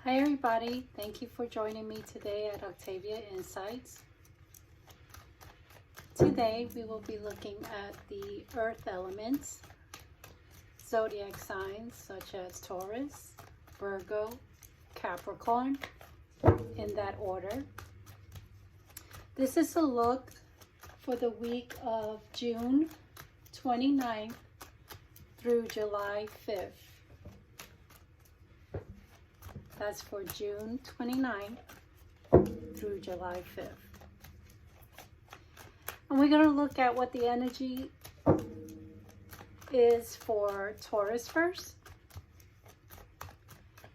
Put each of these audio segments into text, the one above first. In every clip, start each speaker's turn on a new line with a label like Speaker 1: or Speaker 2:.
Speaker 1: Hi everybody, thank you for joining me today at Octavia Insights. Today we will be looking at the earth elements, zodiac signs such as Taurus, Virgo, Capricorn, in that order. This is a look for the week of June 29th through July 5th. That's for June 29th through July 5th. And we're going to look at what the energy is for Taurus first.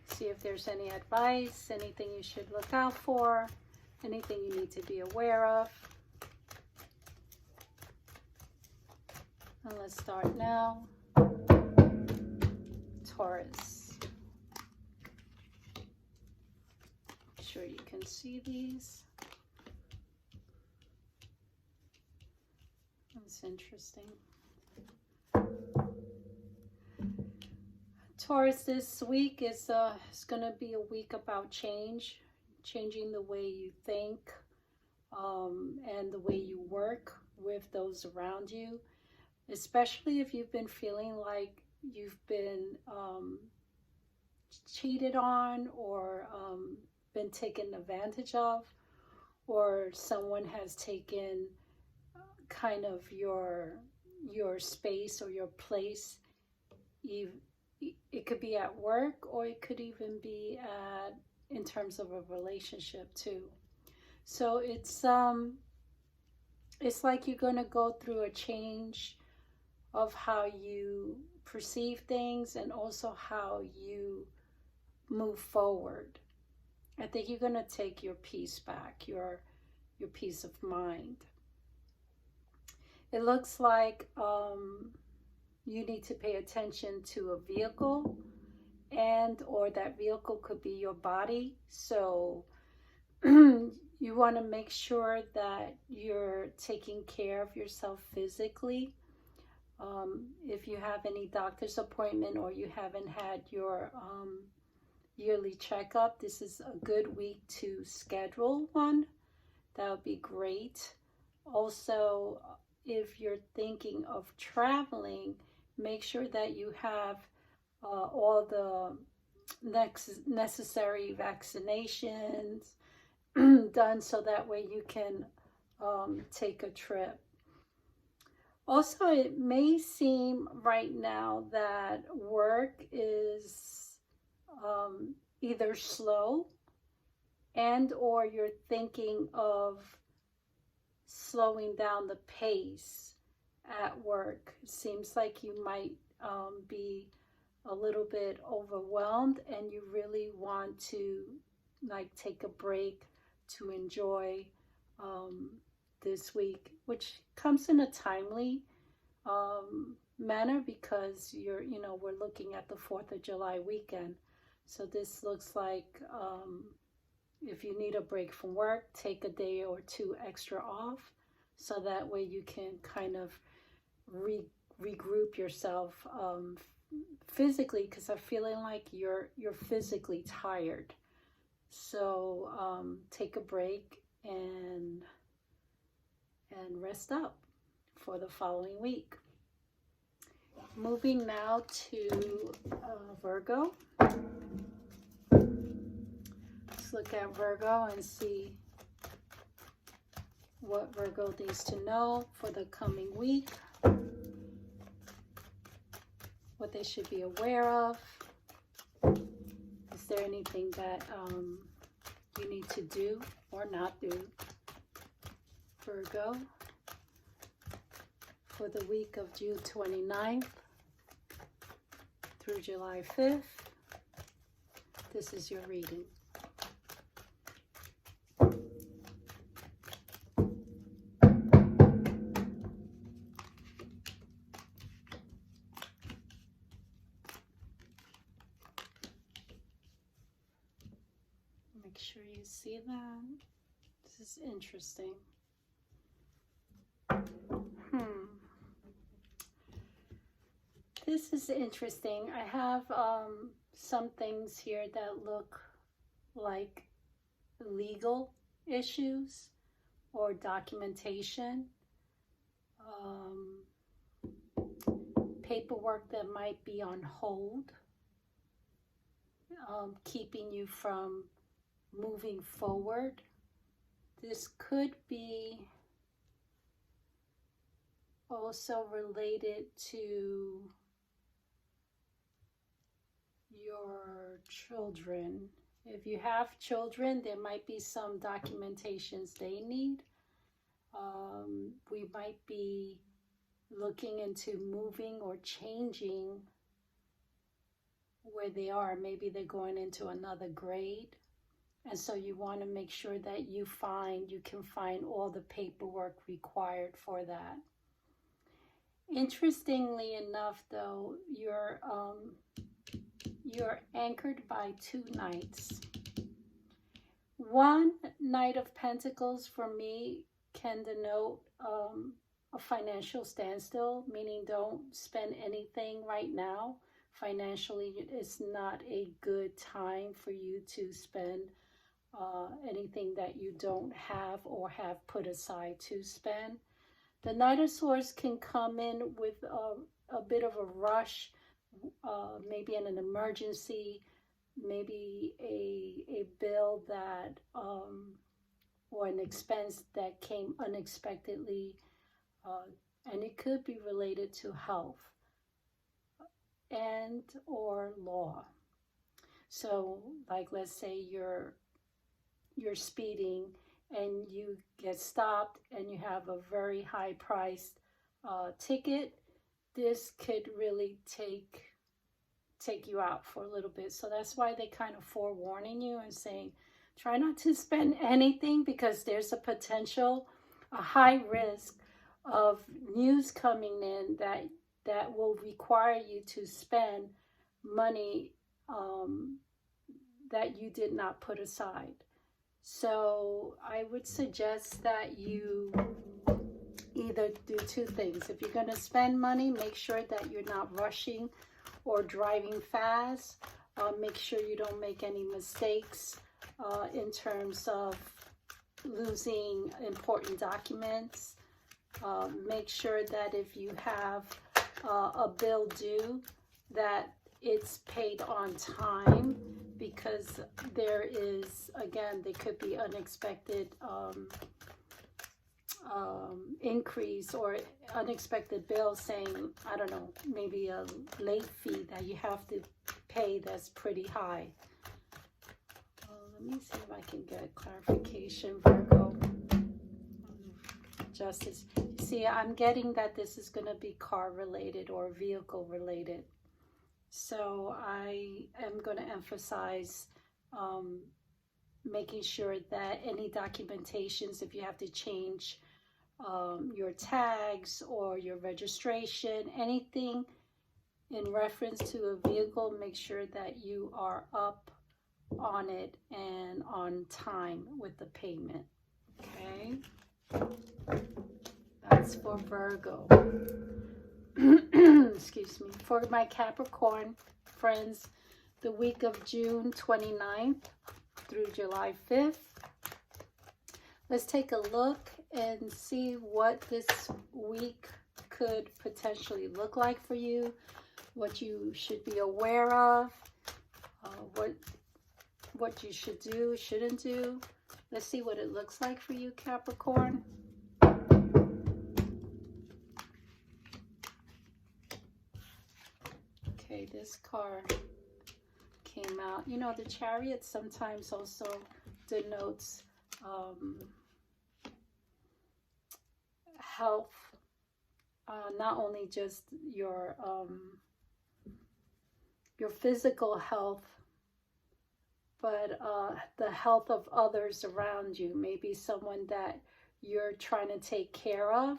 Speaker 1: See if there's any advice, anything you should look out for, anything you need to be aware of. And let's start now. Taurus. Sure you can see these. That's interesting. Taurus, this week is going to be a week about changing the way you think and the way you work with those around you, especially if you've been feeling like you've been cheated on or been taken advantage of, or someone has taken kind of your space or your place. It could be at work, or it could even be in terms of a relationship too. So it's like you're going to go through a change of how you perceive things and also how you move forward. I think you're going to take your peace back, your peace of mind. It looks like you need to pay attention to a vehicle, or that vehicle could be your body. So you want to make sure that you're taking care of yourself physically. If you have any doctor's appointment or you haven't had your yearly checkup, this is a good week to schedule one. That would be great. Also, if you're thinking of traveling, make sure that you have all the necessary vaccinations done, so that way you can take a trip. Also, it may seem right now that work is either slow, or you're thinking of slowing down the pace at work. It seems like you might be a little bit overwhelmed, and you really want to take a break to enjoy this week, which comes in a timely manner, because we're looking at the 4th of July weekend. So this looks like if you need a break from work, take a day or two extra off, so that way you can kind of regroup yourself physically, because I'm feeling like you're physically tired. So take a break and rest up for the following week. Moving now to Virgo. Let's look at Virgo and see what Virgo needs to know for the coming week, what they should be aware of. Is there anything that you need to do or not do, Virgo, for the week of June 29th through July 5th? This is your reading. Make sure you see that. This is interesting. This is interesting. I have some things here that look like legal issues or documentation, paperwork that might be on hold, keeping you from moving forward. This could be also related to your children. If you have children, there might be some documentations they need. We might be looking into moving or changing where they are. Maybe they're going into another grade. And so you want to make sure that you can find all the paperwork required for that. Interestingly enough, though, you're anchored by 2 knights. One Knight of Pentacles for me can denote a financial standstill, meaning don't spend anything right now. Financially, it's not a good time for you to spend anything that you don't have or have put aside to spend. The Knight of Swords can come in with a bit of a rush, maybe in an emergency, maybe a bill that, or an expense that came unexpectedly, and it could be related to health and or law. So, like, let's say you're speeding and you get stopped and you have a very high priced ticket. This could really take you out for a little bit. So that's why they kind of forewarning you and saying, try not to spend anything, because there's a potential, a high risk of news coming in that will require you to spend money that you did not put aside. So I would suggest that you either do 2 things. If you're going to spend money, make sure that you're not rushing or driving fast. Make sure you don't make any mistakes in terms of losing important documents. Make sure that if you have a bill due, that it's paid on time, because there is, again, there could be unexpected increase or unexpected bill saying, I don't know, maybe a late fee that you have to pay that's pretty high. Let me see if I can get clarification, Virgo. Justice. See, I'm getting that this is going to be car related or vehicle related. So I am going to emphasize making sure that any documentations, if you have to change your tags or your registration, anything in reference to a vehicle, make sure that you are up on it and on time with the payment. Okay, that's for Virgo. Excuse me. For my Capricorn friends, the week of June 29th through July 5th. Let's take a look and see what this week could potentially look like for you, what you should be aware of, what you should do, shouldn't do. Let's see what it looks like for you, Capricorn. Okay, this card came out. You know, the Chariot sometimes also denotes health, not only just your physical health, but the health of others around you. Maybe someone that you're trying to take care of,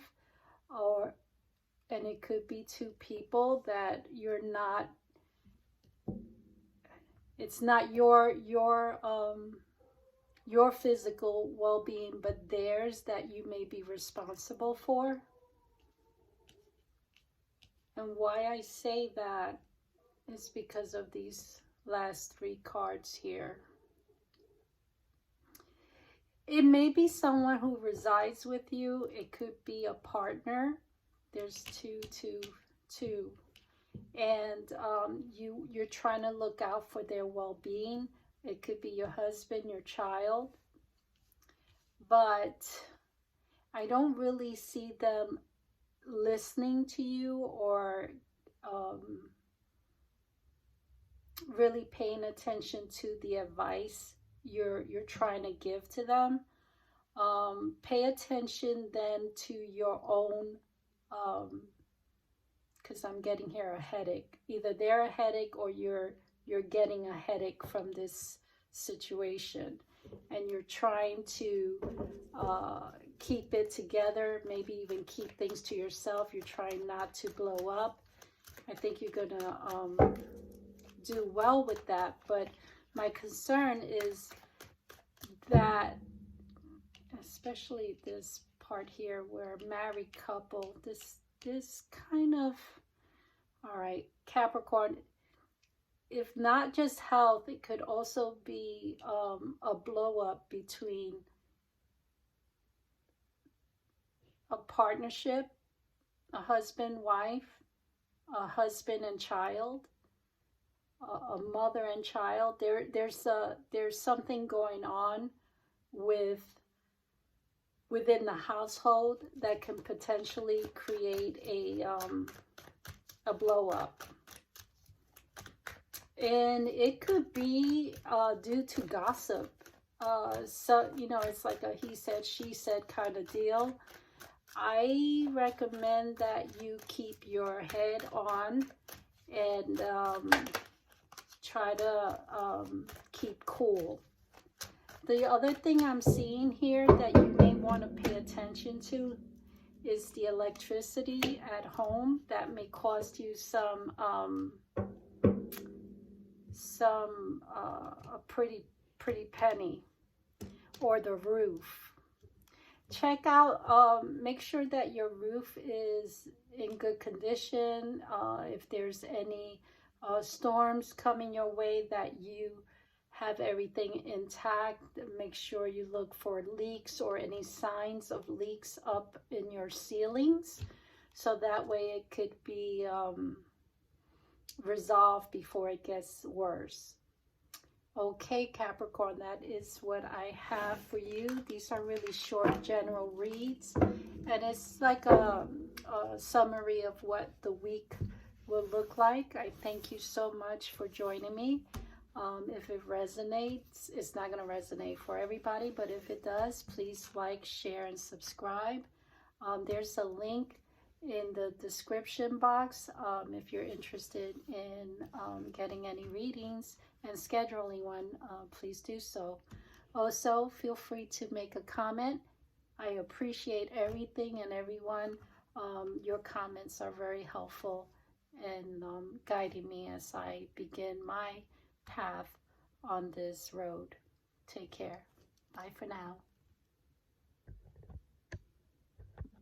Speaker 1: and it could be 2 people that you're not, it's not your physical well-being, but theirs that you may be responsible for. And why I say that is because of these last 3 cards here. It may be someone who resides with you. It could be a partner. There's two. And you're trying to look out for their well-being. It could be your husband, your child. But I don't really see them listening to you or really paying attention to the advice you're trying to give to them. Pay attention then to your own, because I'm getting here a headache. Either they're a headache or you're getting a headache from this situation, and you're trying to keep it together, maybe even keep things to yourself. You're trying not to blow up. I think you're gonna do well with that, but my concern is that, especially this part here where married couple, this kind of, all right, Capricorn, if not just health, it could also be a blow up between a partnership, a husband, wife, a husband and child, a mother and child. There's something going on within the household that can potentially create a blow up. And it could be due to gossip. So, you know, it's like a he said, she said kind of deal. I recommend that you keep your head on and try to keep cool. The other thing I'm seeing here that you may want to pay attention to is the electricity at home. That may cost you a pretty penny, or the roof. Check out, make sure that your roof is in good condition. If there's any storms coming your way, that you have everything intact. Make sure you look for leaks or any signs of leaks up in your ceilings, so that way it could be resolved before it gets worse. Okay, Capricorn, that is what I have for you. These are really short general reads, and it's like a summary of what the week will look like. I thank you so much for joining me. If it resonates, it's not going to resonate for everybody, but if it does, please like, share, and subscribe. There's a link in the description box if you're interested in getting any readings and scheduling one. Please do so. Also, feel free to make a comment. I appreciate everything and everyone. Your comments are very helpful and guiding me as I begin my path on this road. Take care. Bye for now.